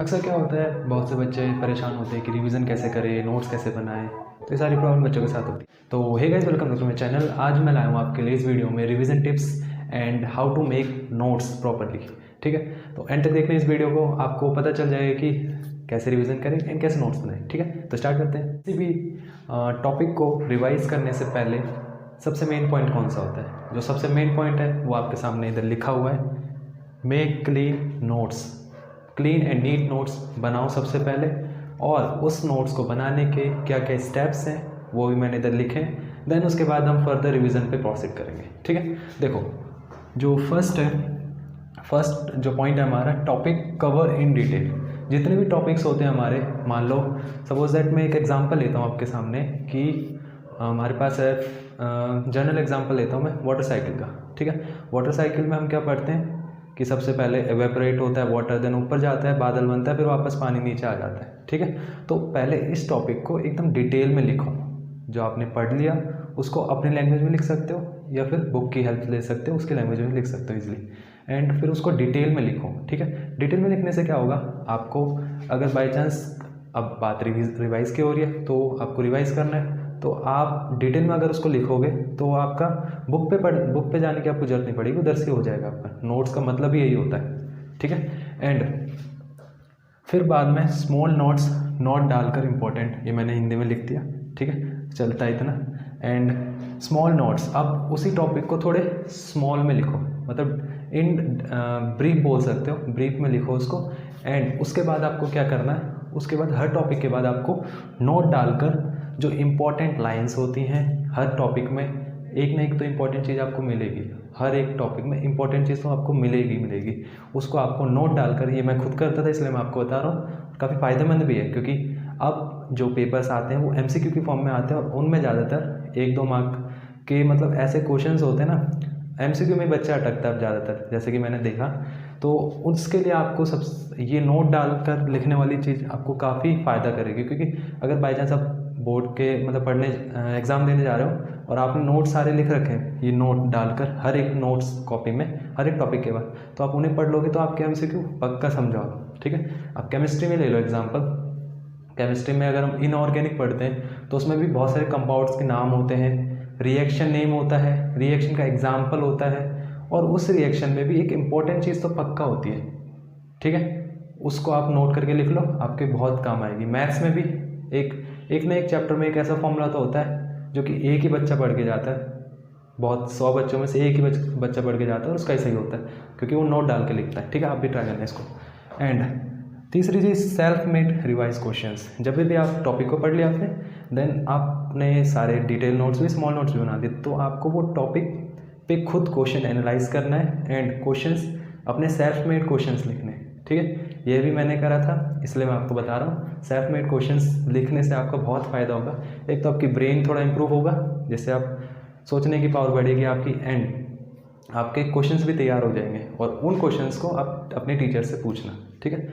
अक्सर क्या होता है, बहुत से बच्चे परेशान होते हैं कि रिवीजन कैसे करें, नोट्स कैसे बनाएं। तो ये सारी प्रॉब्लम बच्चों के साथ होती है। तो hey guys, welcome to my channel. आज मैं लाया हूँ आपके लिए इस वीडियो में revision tips and how to make notes properly. ठीक है, तो एंड तक देखना इस वीडियो को, आपको पता चल जाएगा कि कैसे रिवीजन करें एंड कैसे नोट्स बनाएं। ठीक है, तो स्टार्ट करते हैं। किसी भी टॉपिक को रिवाइज करने से पहले सबसे मेन पॉइंट कौन सा होता है? जो सबसे मेन पॉइंट है वो आपके सामने इधर लिखा हुआ है, make clean notes. Clean and neat notes बनाओ सबसे पहले, और उस नोट्स को बनाने के क्या क्या स्टेप्स हैं वो भी मैंने इधर लिखे हैं। देन उसके बाद हम फर्दर रिवीजन पे प्रोसीड करेंगे। ठीक है, देखो जो फर्स्ट जो पॉइंट है हमारा, टॉपिक कवर इन डिटेल। जितने भी टॉपिक्स होते हैं हमारे, मान लो सपोज दैट मैं एक एग्जांपल लेता हूँ आपके सामने कि हमारे पास है, जनरल एग्जांपल लेता हूँ मैं वाटर साइकिल का। ठीक है, वाटर साइकिल में हम क्या पढ़ते हैं कि सबसे पहले एवेपोरेट होता है वाटर, देन ऊपर जाता है, बादल बनता है, फिर वापस पानी नीचे आ जाता है। ठीक है, तो पहले इस टॉपिक को एकदम डिटेल में लिखो। जो आपने पढ़ लिया उसको अपनी लैंग्वेज में लिख सकते हो या फिर बुक की हेल्प ले सकते हो, उसकी लैंग्वेज में लिख सकते हो इजीली, एंड फिर उसको डिटेल में लिखो। ठीक है, डिटेल में लिखने से क्या होगा, आपको अगर बाई चांस अब बात रिवाइज की हो रही है तो आपको रिवाइज करना है, तो आप डिटेल में अगर उसको लिखोगे तो आपका बुक पे जाने की आपको जरूरत नहीं पड़ेगी, उधर से हो जाएगा आपका। नोट्स का मतलब ही यही होता है। ठीक है, एंड फिर बाद में स्मॉल नोट्स नोट डालकर इम्पोर्टेंट, ये मैंने हिंदी में लिख दिया। ठीक है, चलता है इतना। एंड स्मॉल नोट्स, अब उसी टॉपिक को थोड़े स्मॉल में लिखो, मतलब इन ब्रीफ बोल सकते हो, ब्रीफ में लिखो उसको। एंड उसके बाद आपको क्या करना है, उसके बाद हर टॉपिक के बाद आपको नोट डालकर जो इम्पॉर्टेंट लाइंस होती हैं हर टॉपिक में, एक ना एक तो इम्पॉर्टेंट चीज़ आपको मिलेगी, हर एक टॉपिक में इम्पॉर्टेंट चीज़ तो आपको मिलेगी, उसको आपको नोट डालकर, ये मैं खुद करता था इसलिए मैं आपको बता रहा हूँ, काफ़ी फ़ायदेमंद भी है। क्योंकि अब जो पेपर्स आते हैं वो MCQ की फॉर्म में आते हैं और उनमें ज़्यादातर 1-2 मार्क के मतलब ऐसे क्वेश्चंस होते हैं ना, MCQ में बच्चा अटकता है ज़्यादातर, जैसे कि मैंने देखा। तो उसके लिए आपको सब ये नोट डालकर लिखने वाली चीज़ आपको काफ़ी फ़ायदा करेगी। क्योंकि अगर बाई चांस आप बोर्ड के मतलब पढ़ने एग्ज़ाम देने जा रहे हो और आपने नोट सारे लिख रखे हैं, ये नोट डालकर हर एक नोट्स कॉपी में हर एक टॉपिक के बाद, तो आप उन्हें पढ़ लोगे तो आपके MCQ पक्का समझाओ। ठीक है, आप केमिस्ट्री में ले लो एग्जाम्पल। केमिस्ट्री में अगर हम इनऑर्गेनिक पढ़ते हैं तो उसमें भी बहुत सारे कंपाउंड्स के नाम होते हैं, रिएक्शन नेम होता है, रिएक्शन का एग्जाम्पल होता है, और उस रिएक्शन में भी एक इम्पॉर्टेंट चीज़ तो पक्का होती है। ठीक है, उसको आप नोट करके लिख लो, आपके बहुत काम आएगी। मैथ्स में भी एक ना एक चैप्टर में एक ऐसा फॉर्मूला तो होता है जो कि एक ही बच्चा पढ़ के जाता है, बहुत 100 बच्चों में से एक ही बच्चा पढ़ के जाता है और उसका ही सही होता है, क्योंकि वो नोट डाल के लिखता है। ठीक है, आप भी ट्राई करना इसको। एंड तीसरी चीज़, सेल्फ मेड रिवाइज क्वेश्चंस। जब भी आप टॉपिक को पढ़ लिया आपने, देन आपने सारे डिटेल नोट्स भी, स्मॉल नोट्स भी बना दिए, तो आपको वो टॉपिक पे खुद क्वेश्चन एनालाइज करना है एंड क्वेश्चंस अपने सेल्फ मेड क्वेश्चंस लिखने हैं। ठीक है, ये भी मैंने करा था इसलिए मैं आपको बता रहा हूँ। सेल्फ मेड क्वेश्चंस लिखने से आपका बहुत फ़ायदा होगा। एक तो आपकी ब्रेन थोड़ा इंप्रूव होगा, जिससे आप सोचने की पावर बढ़ेगी आपकी, एंड आपके क्वेश्चंस भी तैयार हो जाएंगे और उन क्वेश्चंस को आप अपने टीचर से पूछना। ठीक है,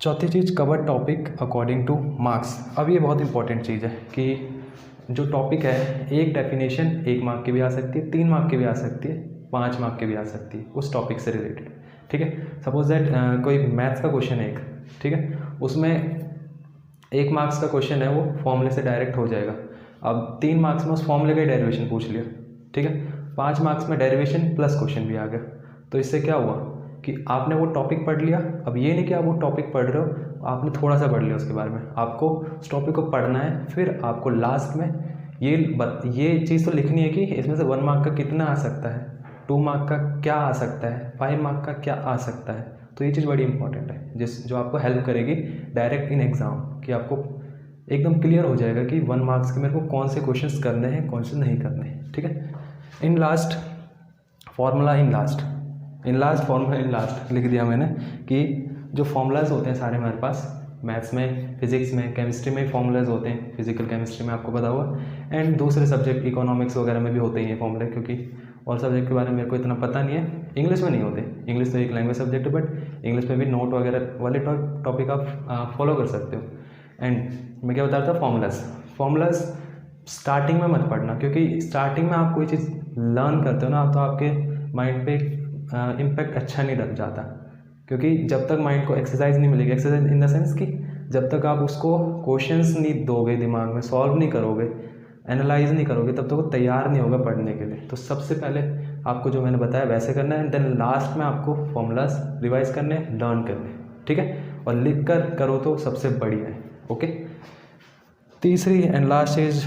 चौथी चीज़, cover topic according to marks. अब ये बहुत इंपॉर्टेंट चीज़ है कि जो टॉपिक है, एक डेफिनेशन 1 मार्क की भी आ सकती है, 3 मार्क की भी आ सकती है, 5 मार्क की भी आ सकती है उस टॉपिक से रिलेटेड। ठीक है, सपोज दैट कोई मैथ्स का क्वेश्चन है एक, ठीक है, उसमें 1 मार्क्स का क्वेश्चन है, वो फॉर्मूले से डायरेक्ट हो जाएगा। अब 3 मार्क्स में उस फॉर्मूले का डेरिवेशन पूछ लिया। ठीक है, 5 मार्क्स में डेरिवेशन प्लस क्वेश्चन भी आ गया। तो इससे क्या हुआ कि आपने वो टॉपिक पढ़ लिया। अब ये नहीं कि आप वो टॉपिक पढ़ रहे हो, आपने थोड़ा सा पढ़ लिया उसके बारे में, आपको उस टॉपिक को पढ़ना है, फिर आपको लास्ट में ये चीज़ तो लिखनी है कि इसमें से 1 मार्क का कितना आ सकता है, 2 मार्क का क्या आ सकता है, 5 मार्क का क्या आ सकता है। तो ये चीज़ बड़ी इंपॉर्टेंट है, जो आपको हेल्प करेगी डायरेक्ट इन एग्ज़ाम, कि आपको एकदम क्लियर हो जाएगा कि 1 मार्क्स के मेरे को कौन से क्वेश्चंस करने हैं, कौन से नहीं करने हैं। ठीक है, in last formula in last लिख दिया मैंने कि जो फार्मूलाज होते हैं सारे हमारे पास, मैथ्स में, फिजिक्स में, केमिस्ट्री में फार्मूलाज होते हैं, फिजिकल केमिस्ट्री में आपको पता होगा, एंड दूसरे सब्जेक्ट इकोनॉमिक्स वगैरह में भी होते ही हैं फॉर्मूले, क्योंकि और सब्जेक्ट के बारे में मेरे को इतना पता नहीं है। इंग्लिश में नहीं होते, इंग्लिश तो एक लैंग्वेज सब्जेक्ट है, बट इंग्लिश में भी नोट वगैरह वाले टॉपिक आप फॉलो कर सकते हो। एंड मैं क्या बता रहा था, फॉर्मूलाज स्टार्टिंग में मत पढ़ना, क्योंकि स्टार्टिंग में आप कोई चीज़ लर्न करते हो ना, तो आपके माइंड पे इम्पैक्ट अच्छा नहीं रख जाता। क्योंकि जब तक माइंड को एक्सरसाइज नहीं मिलेगी, एक्सरसाइज इन द सेंस कि जब तक आप उसको क्वेश्चंस नहीं दोगे, दिमाग में सॉल्व नहीं करोगे, एनालाइज नहीं करोगे, तब तक वो तैयार नहीं होगा पढ़ने के लिए। तो सबसे पहले आपको जो मैंने बताया वैसे करना है, देन लास्ट में आपको फॉर्मूलाज रिवाइज करने, लर्न करने, ठीक है, और लिख कर करो तो सबसे बढ़िया है। ओके, तीसरी एंड लास्ट चीज़,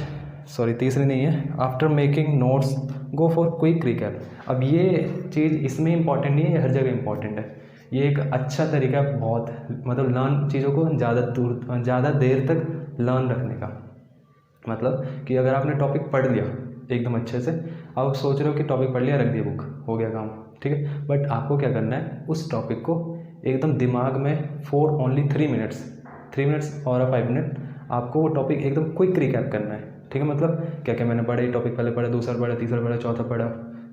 सॉरी तीसरी नहीं है, after making notes go for quick recap. अब ये चीज़ इसमें इंपॉर्टेंट नहीं है, ये हर जगह इंपॉर्टेंट है। ये एक अच्छा तरीका बहुत, मतलब लर्न चीज़ों को ज़्यादा देर तक लर्न रखने का। मतलब कि अगर आपने टॉपिक पढ़ लिया एकदम अच्छे से, आप सोच रहे हो कि टॉपिक पढ़ लिया, रख दिया बुक, हो गया काम, ठीक है, बट आपको क्या करना है, उस टॉपिक को एकदम दिमाग में फॉर ओनली 3 मिनट्स और 5 मिनट आपको वो टॉपिक एकदम क्विक रिकैप करना है, ठीक है। मतलब क्या क्या मैंने पढ़ा, टॉपिक पहले पढ़ा, दूसरा पढ़ा, तीसरा पढ़ा, चौथा पढ़ा,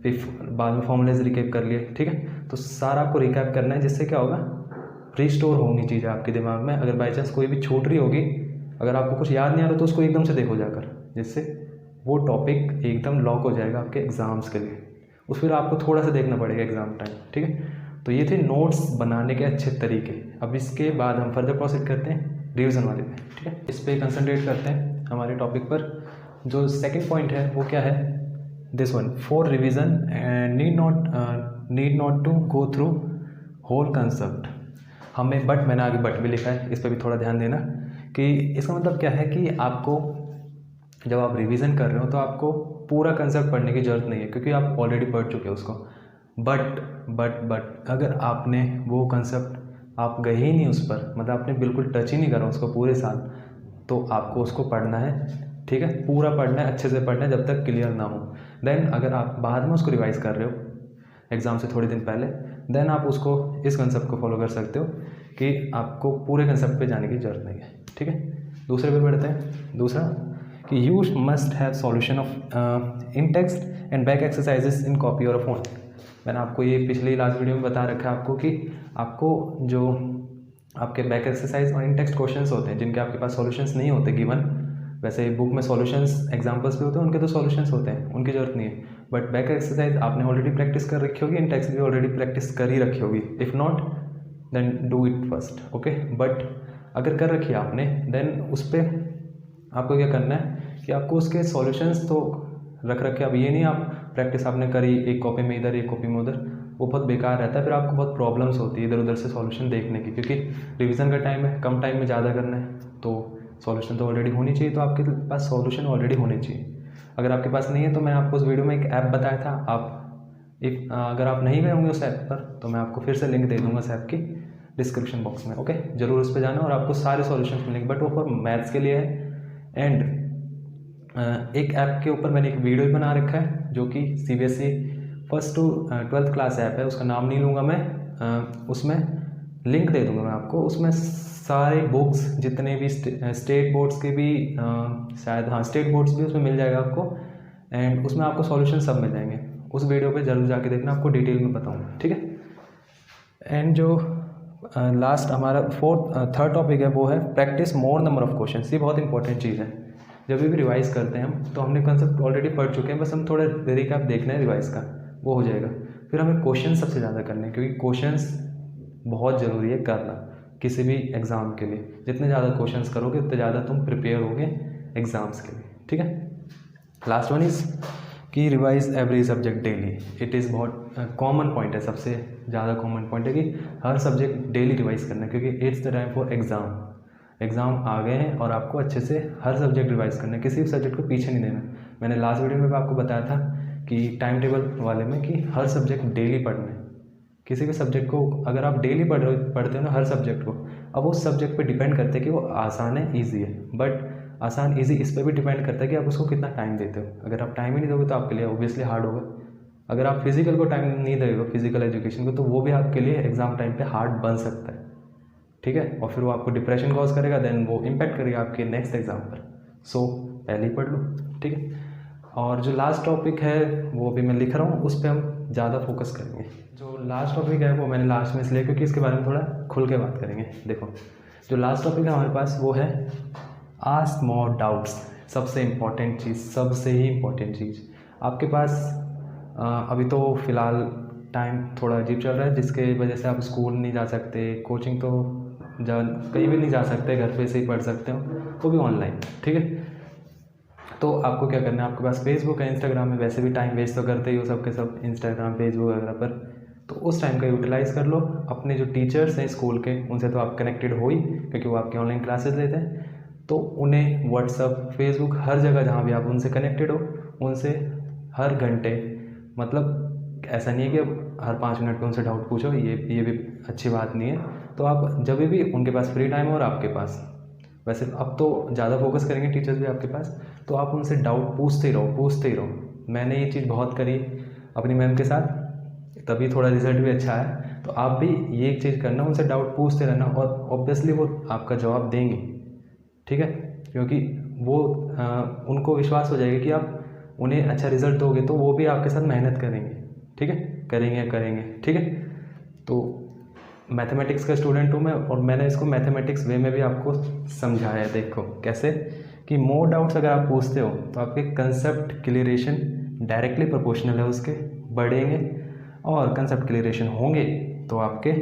फिर बाद में फॉर्मूलेज रिकैप कर लिए, ठीक है। तो सारा आपको रिकैप करना है, जिससे क्या होगा, रिस्टोर होनी चीज़ें आपके दिमाग में। अगर बाई चांस कोई भी छूट रही होगी, अगर आपको कुछ याद नहीं आ रहा तो उसको एकदम से देखो जाकर, जिससे वो टॉपिक एकदम लॉक हो जाएगा आपके एग्ज़ाम्स के लिए। उस फिर आपको थोड़ा सा देखना पड़ेगा एग्ज़ाम टाइम, ठीक है। तो ये थे नोट्स बनाने के अच्छे तरीके। अब इसके बाद हम फर्दर प्रोसीड करते हैं रिवीजन वाले पे, ठीक है। इस पर कंसंट्रेट करते हैं हमारे टॉपिक पर। जो सेकंड पॉइंट है वो क्या है, this one, for revision and need not to go through whole concept. हमें बट, मैंने आगे बट भी लिखा है, इस पर भी थोड़ा ध्यान देना कि इसका मतलब क्या है कि आपको जब आप रिवीजन कर रहे हो तो आपको पूरा कंसेप्ट पढ़ने की ज़रूरत नहीं है, क्योंकि आप ऑलरेडी पढ़ चुके हो उसको। बट अगर आपने वो कंसेप्ट आप गए ही नहीं उस पर, मतलब आपने बिल्कुल टच ही नहीं करा उसको पूरे साल, तो आपको उसको पढ़ना है, ठीक है, पूरा पढ़ना है, अच्छे से पढ़ना है जब तक क्लियर ना हो। देन अगर आप बाद में उसको रिवाइज़ कर रहे हो एग्ज़ाम से थोड़े दिन पहले, देन आप उसको इस कंसेप्ट को फॉलो कर सकते हो कि आपको पूरे कंसेप्ट पे जाने की ज़रूरत नहीं है, ठीक है। दूसरे पे बढ़ते हैं। दूसरा कि you must have solution of in text and back exercises in copy और फोन। मैंने आपको ये पिछले लास्ट वीडियो में बता रखा है आपको कि आपको जो आपके बैक एक्सरसाइज और इन टेक्स्ट क्वेश्चंस होते हैं, जिनके आपके पास सॉल्यूशंस नहीं होते गिवन, वैसे बुक में सॉल्यूशंस एग्जांपल्स भी होते हैं, उनके तो सॉल्यूशंस होते हैं, उनकी ज़रूरत नहीं है। बट बैक एक्सरसाइज आपने ऑलरेडी प्रैक्टिस कर रखी होगी, इन टेक्स्ट भी ऑलरेडी प्रैक्टिस कर ही रखी होगी। If not then do it first, okay. But अगर कर रखी है आपने, देन उस पर आपको क्या करना है कि आपको उसके सॉल्यूशंस तो रख रखे। अब ये नहीं आप प्रैक्टिस आपने करी एक कॉपी में इधर, एक कॉपी में उधर, वो बहुत बेकार रहता है, फिर आपको बहुत प्रॉब्लम्स होती है इधर उधर से सॉल्यूशन देखने की, क्योंकि रिवीजन का टाइम है, कम टाइम में ज़्यादा करना है, तो सॉल्यूशन तो ऑलरेडी होनी चाहिए। तो आपके पास सॉल्यूशन ऑलरेडी होने चाहिए। अगर आपके पास नहीं है तो मैं आपको उस वीडियो में एक ऐप बताया था, आप अगर आप नहीं गए होंगे उस ऐप पर तो मैं आपको फिर से लिंक दे दूँगा उस ऐप की डिस्क्रिप्शन बॉक्स में, ओके। ज़रूर उस पर जाना और आपको सारे सॉल्यूशन मिलेंगे, बट वो फॉर मैथ्स के लिए है। एंड एक ऐप के ऊपर मैंने एक वीडियो बना रखा है जो कि CBSE 1st to 12th class app है, उसका नाम नहीं लूँगा मैं, उसमें लिंक दे दूँगा मैं आपको। उसमें सारे बुक्स जितने भी स्टेट बोर्ड्स के भी शायद, हाँ स्टेट बोर्ड्स भी उसमें मिल जाएगा आपको, एंड उसमें आपको सॉल्यूशन सब मिल जाएंगे। उस वीडियो पे जरूर जाके देखना, आपको डिटेल में बताऊँगा, ठीक है। एंड जो लास्ट हमारा थर्ड टॉपिक है वो है practice more number of question. ये बहुत इंपॉर्टेंट चीज़ है। जब भी रिवाइज़ करते हैं हम, तो हमने कंसेप्ट ऑलरेडी पढ़ चुके हैं, बस हम थोड़ा रिकैप देखना है रिवाइज़ का, वो हो जाएगा। फिर हमें क्वेश्चन सबसे ज़्यादा करने हैं, क्योंकि क्वेश्चंस बहुत ज़रूरी है करना किसी भी एग्ज़ाम के लिए। जितने ज़्यादा क्वेश्चंस करोगे उतने ज़्यादा तुम प्रिपेयर होगे एग्ज़ाम्स के लिए, ठीक है। लास्ट वन इज़ कि revise every subject daily. It is बहुत कॉमन पॉइंट है, सबसे ज़्यादा कॉमन पॉइंट है कि हर सब्जेक्ट डेली रिवाइज करना है, क्योंकि it's the time for exam आ गए हैं और आपको अच्छे से हर सब्जेक्ट रिवाइज करना है, किसी भी सब्जेक्ट को पीछे नहीं देना। मैंने लास्ट वीडियो में भी आपको बताया था कि टाइम टेबल वाले में कि हर सब्जेक्ट डेली पढ़ना है। किसी भी सब्जेक्ट को अगर आप डेली पढ़ते हो ना, हर सब्जेक्ट को, अब उस सब्जेक्ट पे डिपेंड करते हैं कि वो आसान है ईजी है। बट आसान ईजी इस पर भी डिपेंड करता है कि आप उसको कितना टाइम देते हो। अगर आप टाइम ही नहीं दोगे तो आपके लिए ऑब्वियसली हार्ड होगा। अगर आप फिजिकल को टाइम नहीं दोगे, फिजिकल एजुकेशन को, तो वो भी आपके लिए एग्ज़ाम टाइम पे हार्ड बन सकता है, ठीक है। और फिर वो आपको डिप्रेशन कॉज करेगा, देन वो इम्पैक्ट करेगा आपके नेक्स्ट एग्ज़ाम पर। सो पहले ही पढ़ लो, ठीक है। और जो लास्ट टॉपिक है वो भी मैं लिख रहा हूँ, उस पर हम ज़्यादा फोकस करेंगे। जो लास्ट टॉपिक है वो मैंने लास्ट में इसलिए क्योंकि इसके बारे में थोड़ा खुल के बात करेंगे। देखो, जो लास्ट टॉपिक है हमारे पास वो है आस्क मोर डाउट्स। सबसे इम्पॉर्टेंट चीज़, सबसे ही इम्पॉर्टेंट चीज़ आपके पास अभी तो फ़िलहाल टाइम थोड़ा अजीब चल रहा है, जिसके वजह से आप स्कूल नहीं जा सकते, कोचिंग तो कहीं भी नहीं जा सकते, घर पे से ही पढ़ सकते हो, वो भी ऑनलाइन। ठीक है, तो आपको क्या करना है, आपके पास फेसबुक है, इंस्टाग्राम में वैसे भी टाइम वेस्ट तो करते ही हो सब के सब इंस्टाग्राम फेसबुक वगैरह पर, तो उस टाइम का यूटिलाइज़ कर लो। अपने जो टीचर्स हैं स्कूल के, उनसे तो आप कनेक्टेड हो ही, क्योंकि वो आपकी ऑनलाइन क्लासेस लेते हैं, तो उन्हें व्हाट्सअप फेसबुक हर जगह जहाँ भी आप उनसे कनेक्टेड हो, उनसे हर घंटे, मतलब ऐसा नहीं है कि अब हर 5 मिनट पे उनसे डाउट पूछो, ये भी अच्छी बात नहीं है। तो आप जब भी उनके पास फ्री टाइम हो और आपके पास, वैसे अब तो ज़्यादा फोकस करेंगे टीचर्स भी आपके पास, तो आप उनसे डाउट पूछते ही रहो। मैंने ये चीज़ बहुत करी अपनी मैम के साथ, तभी थोड़ा रिजल्ट भी अच्छा है। तो आप भी ये एक चीज़ करना, उनसे डाउट पूछते रहना, और ऑब्वियसली वो आपका जवाब देंगे। ठीक है, क्योंकि वो उनको विश्वास हो जाएगा कि आप उन्हें अच्छा रिजल्ट दोगे, तो वो भी आपके साथ मेहनत करेंगे। ठीक है, करेंगे। ठीक है, तो मैथमेटिक्स का स्टूडेंट हूँ मैं, और मैंने इसको मैथमेटिक्स वे में भी आपको समझाया है। देखो कैसे, कि मोर डाउट्स अगर आप पूछते हो तो आपके कंसेप्ट क्लियरेशन डायरेक्टली प्रोपोर्शनल है उसके, बढ़ेंगे, और कंसेप्ट क्लियरेशन होंगे तो आपके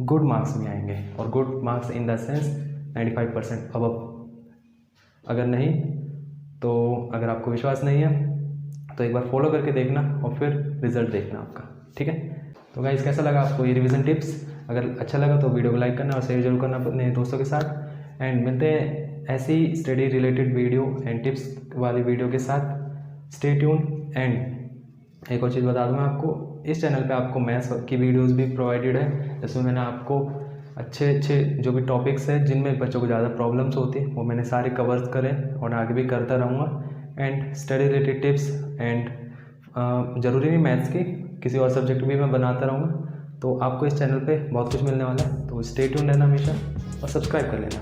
गुड मार्क्स भी आएंगे, और good marks in the sense 95% above. अगर नहीं, तो अगर आपको विश्वास नहीं है तो एक बार फॉलो करके देखना और फिर रिजल्ट देखना आपका। ठीक है, तो गाइस कैसा लगा आपको ये रिवीजन टिप्स? अगर अच्छा लगा तो वीडियो को लाइक करना और शेयर जरूर करना अपने दोस्तों के साथ, एंड मिलते हैं ऐसी study related video and tips वाली वीडियो के साथ। Stay tune. एंड एक और चीज़ बता दूँ मैं आपको, इस चैनल पे आपको मैथ्स की वीडियोस भी प्रोवाइडेड है, जिसमें मैंने आपको अच्छे जो भी टॉपिक्स हैं जिनमें बच्चों को ज़्यादा प्रॉब्लम्स होती हैं, वो मैंने सारे कवर्स करे और आगे भी करता रहूँगा। And study related tips and ज़रूरी नहीं मैथ्स की, किसी और सब्जेक्ट भी मैं बनाता रहूँगा। तो आपको इस चैनल पे बहुत कुछ मिलने वाला है, तो स्टे ट्यून रहना हमेशा और सब्सक्राइब कर लेना।